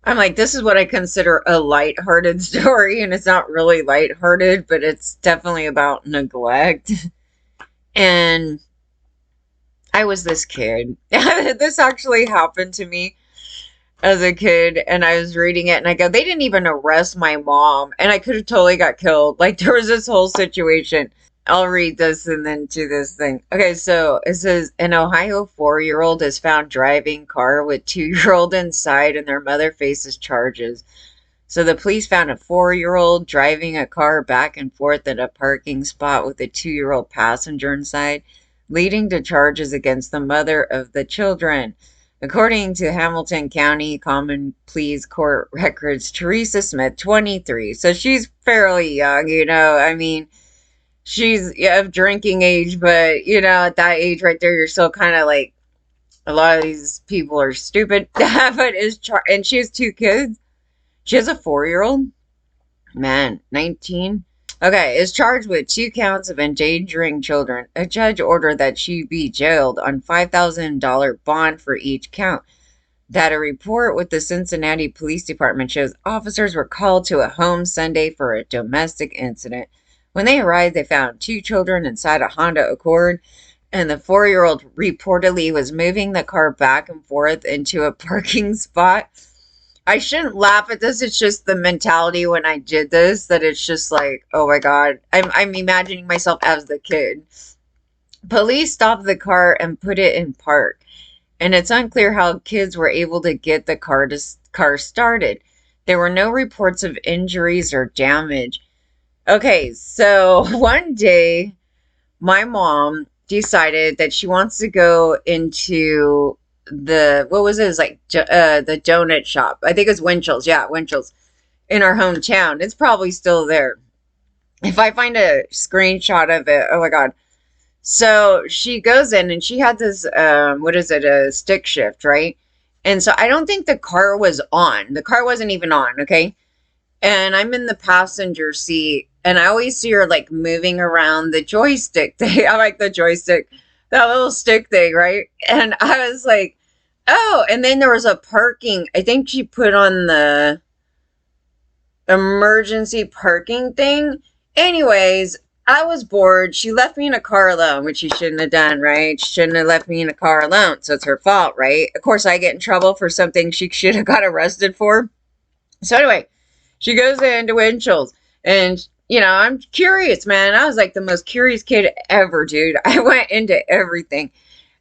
I'm like, this is what I consider a lighthearted story, and it's not really lighthearted, but it's definitely about neglect. And I was this kid. This actually happened to me as a kid, and I was reading it, and I go, they didn't even arrest my mom, and I could have totally got killed. Like, there was this whole situation. I'll read this and then do this thing. Okay, so it says an Ohio 4-year-old is found driving car with 2-year-old inside, and their mother faces charges. So the police found a 4-year-old driving a car back and forth at a parking spot with a 2-year-old passenger inside, leading to charges against the mother of the children. According to Hamilton County Common Pleas Court records, Teresa Smith, 23, so she's fairly young, I mean, she's of drinking age, but, at that age right there, you're still kind of like, a lot of these people are stupid, but and she has 2 kids. She has a 4-year-old. Man, 19. Okay, is charged with 2 counts of endangering children. A judge ordered that she be jailed on $5,000 bond for each count. That a report with the Cincinnati Police Department shows officers were called to a home Sunday for a domestic incident. When they arrived, they found 2 children inside a Honda Accord, and the 4-year-old reportedly was moving the car back and forth into a parking spot. I shouldn't laugh at this. It's just the mentality when I did this that it's just like, oh my God. I'm imagining myself as the kid. Police stopped the car and put it in park. And it's unclear how kids were able to get the car started. There were no reports of injuries or damage. Okay, so one day my mom decided that she wants to go into what was it? It was like the donut shop. I think it's Winchell's. Yeah, Winchell's in our hometown. It's probably still there. If I find a screenshot of it, oh my God. So she goes in and she had this, what is it? A stick shift, right? And so I don't think the car was on. The car wasn't even on. Okay. And I'm in the passenger seat, and I always see her like moving around the joystick thing. I like the joystick, that little stick thing, right? And I was like, oh, and then there was a parking. I think she put on the emergency parking thing. Anyways, I was bored. She left me in a car alone, which she shouldn't have done, right? She shouldn't have left me in a car alone. So it's her fault, right? Of course, I get in trouble for something she should have got arrested for. So anyway, she goes into Winchell's, and I'm curious, man. I was like the most curious kid ever, dude. I went into everything,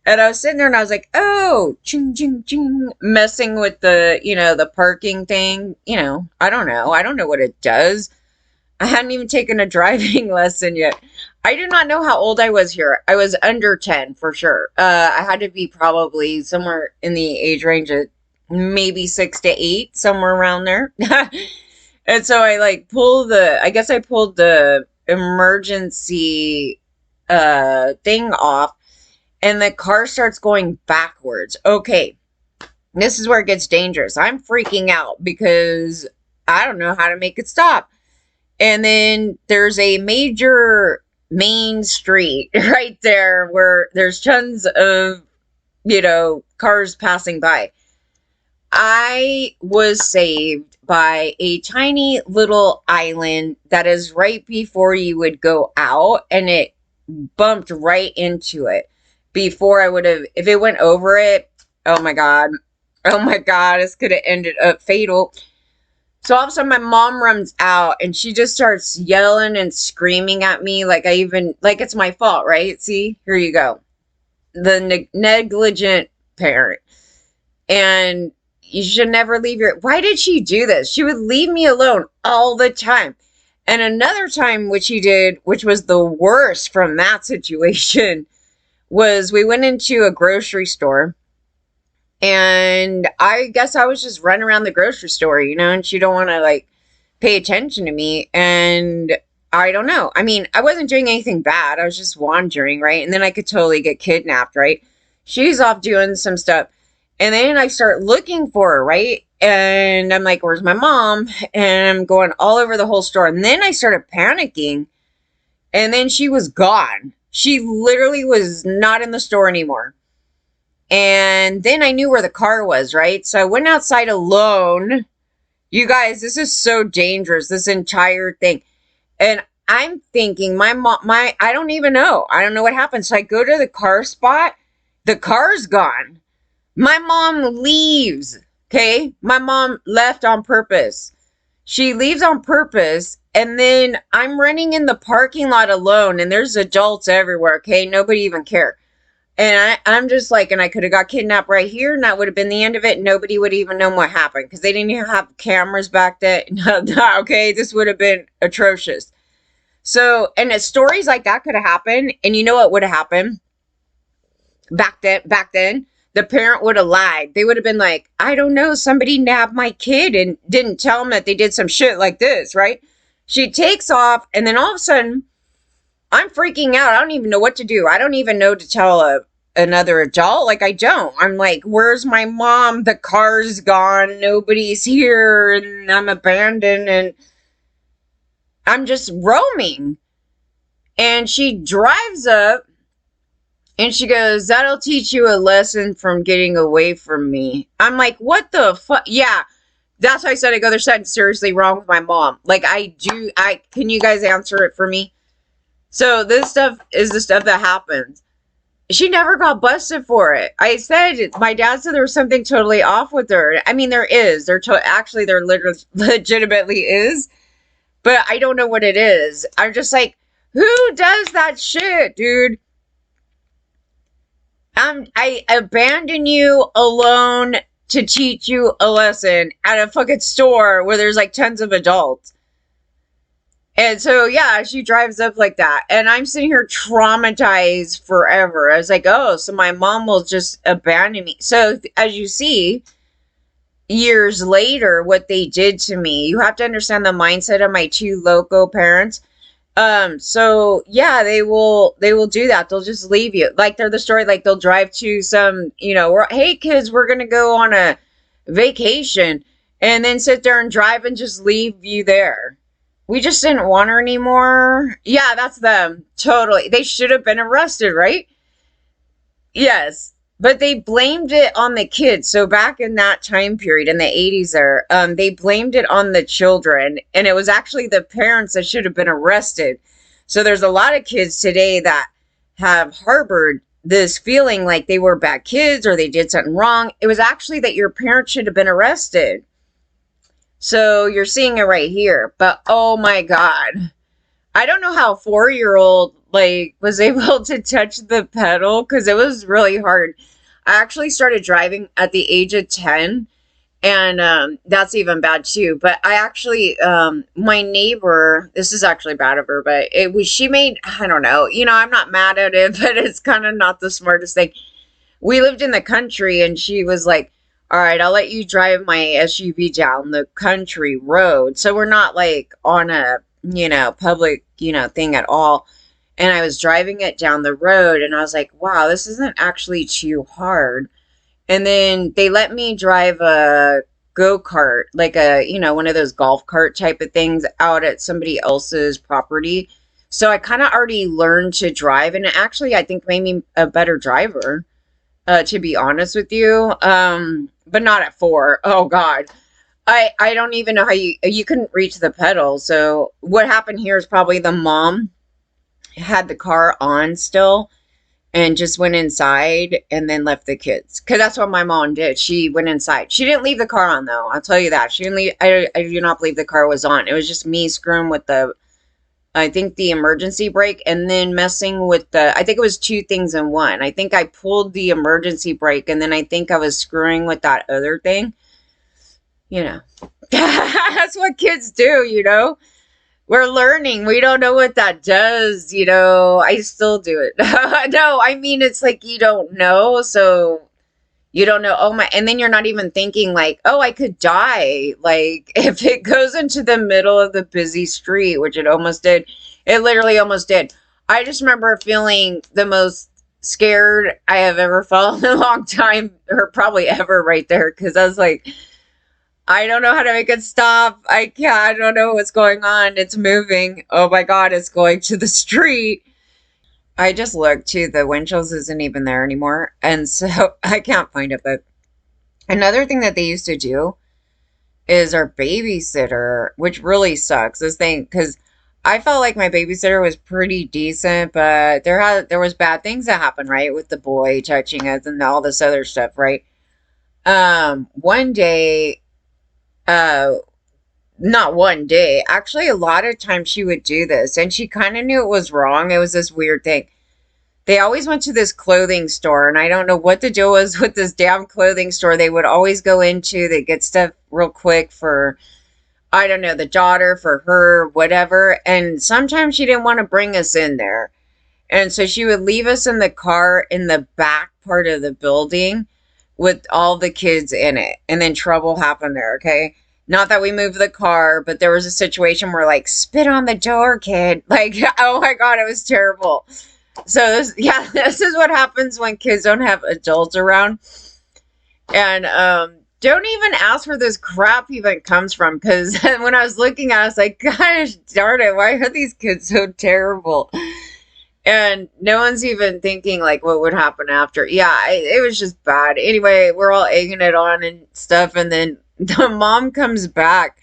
and I was sitting there, and I was like, oh, ching, ching, ching, messing with the parking thing. I don't know what it does. I hadn't even taken a driving lesson yet. I do not know how old I was here. I was under 10 for sure. I had to be probably somewhere in the age range of maybe 6 to 8, somewhere around there. And so I pulled the emergency thing off, and the car starts going backwards. Okay, this is where it gets dangerous. I'm freaking out because I don't know how to make it stop. And then there's a major main street right there where there's tons of, cars passing by. I was saved by a tiny little island that is right before you would go out, and it bumped right into it. Before I would have, if it went over it, oh my God, this could have ended up fatal. So all of a sudden my mom runs out, and she just starts yelling and screaming at me like it's my fault, right? See, here you go. The negligent parent. And you should never leave why did she do this? She would leave me alone all the time. And another time, which she did, which was the worst from that situation, was we went into a grocery store, and I guess I was just running around the grocery store, and she don't want to pay attention to me. And I don't know. I mean, I wasn't doing anything bad. I was just wandering, right? And then I could totally get kidnapped, right? She's off doing some stuff. And then I start looking for her, right? And I'm like, where's my mom? And I'm going all over the whole store. And then I started panicking. And then she was gone. She literally was not in the store anymore. And then I knew where the car was, right? So I went outside alone. You guys, this is so dangerous, this entire thing. And I'm thinking, my mom, I don't even know. I don't know what happened. So I go to the car spot. The car's gone. My mom leaves. Okay. My mom left on purpose. She leaves on purpose. And then I'm running in the parking lot alone, and there's adults everywhere. Okay. Nobody even cared. And I'm just like, and I could have got kidnapped right here, and that would have been the end of it. Nobody would even know what happened because they didn't even have cameras back then. Okay, this would have been atrocious. So, and stories like that could have happened. And you know what would have happened back then? Back then, the parent would have lied. They would have been like, I don't know, somebody nabbed my kid and didn't tell them that they did some shit like this, right? She takes off, and then all of a sudden, I'm freaking out. I don't even know what to do. I don't even know to tell another adult. Like, I don't. I'm like, where's my mom? The car's gone. Nobody's here. And I'm abandoned. And I'm just roaming. And she drives up and she goes, that'll teach you a lesson from getting away from me. I'm like, what the fuck? Yeah. That's why I said, I go, there's something seriously wrong with my mom. Like, can you guys answer it for me? So this stuff is the stuff that happens. She never got busted for it. I said, my dad said there was something totally off with her. I mean, there is. Actually, there literally, legitimately is. But I don't know what it is. I'm just like, who does that shit, dude? I abandon you alone to teach you a lesson at a fucking store where there's like tons of adults. And so, yeah, she drives up like that. And I'm sitting here traumatized forever. I was like, oh, so my mom will just abandon me. So, as you see, years later, what they did to me, you have to understand the mindset of my two loco parents. So yeah, they will do that. They'll just leave you. Like they're the story, like they'll drive to some, hey kids, we're gonna go on a vacation, and then sit there and drive and just leave you there. We just didn't want her anymore. Yeah, that's them. Totally. They should have been arrested, right? Yes. But they blamed it on the kids. So back in that time period in the 80s there, they blamed it on the children. And it was actually the parents that should have been arrested. So there's a lot of kids today that have harbored this feeling like they were bad kids or they did something wrong. It was actually that your parents should have been arrested. So you're seeing it right here. But oh my God. I don't know how a 4-year-old like was able to touch the pedal because it was really hard. I actually started driving at the age of 10, and that's even bad too. But I actually, my neighbor, this is actually bad of her, but it was, she made, I don't know, I'm not mad at it, but it's kind of not the smartest thing. We lived in the country, and she was like, all right, I'll let you drive my SUV down the country road. So we're not like on a, public, thing at all. And I was driving it down the road, and I was like, wow, this isn't actually too hard. And then they let me drive a go-kart, like one of those golf cart type of things out at somebody else's property. So I kind of already learned to drive, and it actually, I think, made me a better driver, to be honest with you. But not at 4. Oh God. I don't even know how you couldn't reach the pedal. So what happened here is probably the mom had the car on still and just went inside and then left the kids. Because that's what my mom did. She went inside. She didn't leave the car on, though. I'll tell you that. She didn't leave. I do not believe the car was on. It was just me screwing with I think the emergency brake, and then messing with I think it was 2 things in one. I think I pulled the emergency brake, and then I think I was screwing with that other thing. That's what kids do. We're learning. We don't know what that does, I still do it. No, I mean, it's like you don't know, so you don't know. Oh my, and then you're not even thinking like, oh, I could die. Like if it goes into the middle of the busy street, which it almost did. It literally almost did. I just remember feeling the most scared I have ever felt in a long time, or probably ever right there, because I was like, I don't know how to make it stop. I can't. I don't know what's going on. It's moving. Oh my God, it's going to the street. I just looked too. The Winchell's isn't even there anymore. And so I can't find it. But another thing that they used to do is our babysitter, which really sucks. This thing, because I felt like my babysitter was pretty decent, but there was bad things that happened, right, with the boy touching us and all this other stuff, right? One day, uh, not one day, actually, a lot of times she would do this, and she kind of knew it was wrong. It was this weird thing. They always went to this clothing store, and I don't know what the deal was with this damn clothing store. They would always go into, they get stuff real quick for, I don't know, the daughter, for her, whatever. And sometimes she didn't want to bring us in there. And so she would leave us in the car in the back part of the building with all the kids in it. And then trouble happened there, okay? Not that we moved the car, but there was a situation where, like, spit on the door, kid. Like, oh my God, it was terrible. So, yeah, this is what happens when kids don't have adults around. And don't even ask where this crap even comes from. Because when I was looking at it, I was like, gosh darn it, why are these kids so terrible? And no one's even thinking like what would happen after. Yeah, it was just bad. Anyway, we're all egging it on and stuff. And then the mom comes back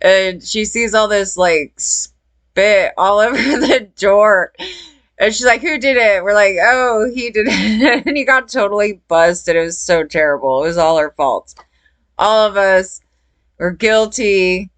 and she sees all this like spit all over the door. And she's like, who did it? We're like, oh, he did it. And he got totally busted. It was so terrible. It was all our faults. All of us were guilty.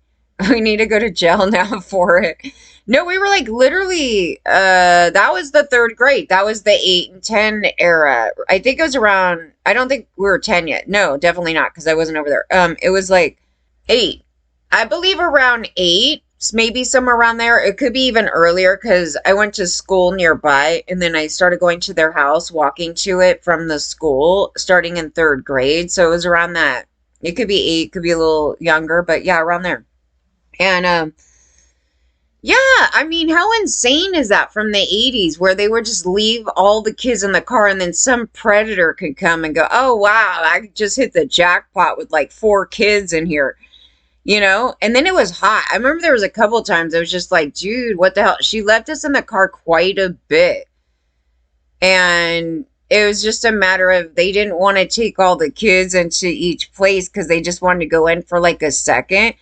We need to go to jail now for it. No, we were like literally, that was the third grade. That was the 8 and 10 era. I think it was around, I don't think we were 10 yet. No, definitely not, because I wasn't over there. It was like 8. I believe around 8, maybe somewhere around there. It could be even earlier, because I went to school nearby, and then I started going to their house, walking to it from the school, starting in 3rd grade. So it was around that. It could be 8, could be a little younger, but yeah, around there. And, yeah, I mean, how insane is that from the 80s where they would just leave all the kids in the car and then some predator could come and go, oh, wow, I just hit the jackpot with like 4 kids in here, you know? And then it was hot. I remember there was a couple of times I was just like, dude, what the hell? She left us in the car quite a bit. And it was just a matter of they didn't want to take all the kids into each place because they just wanted to go in for like a second.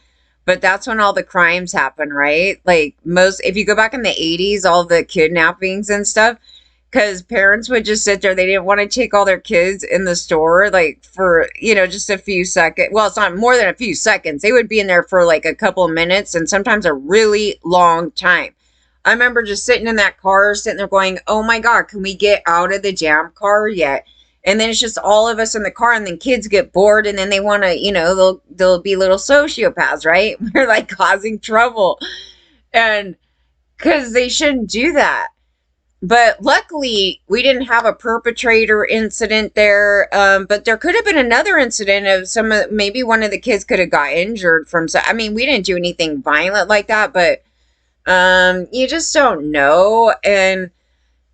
But that's when all the crimes happen, right? Like if you go back in the 80s, all the kidnappings and stuff, because parents would just sit there. They didn't want to take all their kids in the store, like for, just a few seconds. Well, it's not more than a few seconds. They would be in there for like a couple of minutes and sometimes a really long time. I remember just sitting in that car, sitting there going, oh my God, can we get out of the jam car yet? And then it's just all of us in the car, and then kids get bored, and then they want to, they'll be little sociopaths, right? We're like causing trouble, and because they shouldn't do that. But luckily, we didn't have a perpetrator incident there. But there could have been another incident of maybe one of the kids could have got injured from. I mean, we didn't do anything violent like that, but you just don't know. And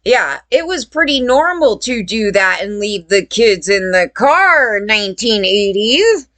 yeah, it was pretty normal to do that and leave the kids in the car, 1980s.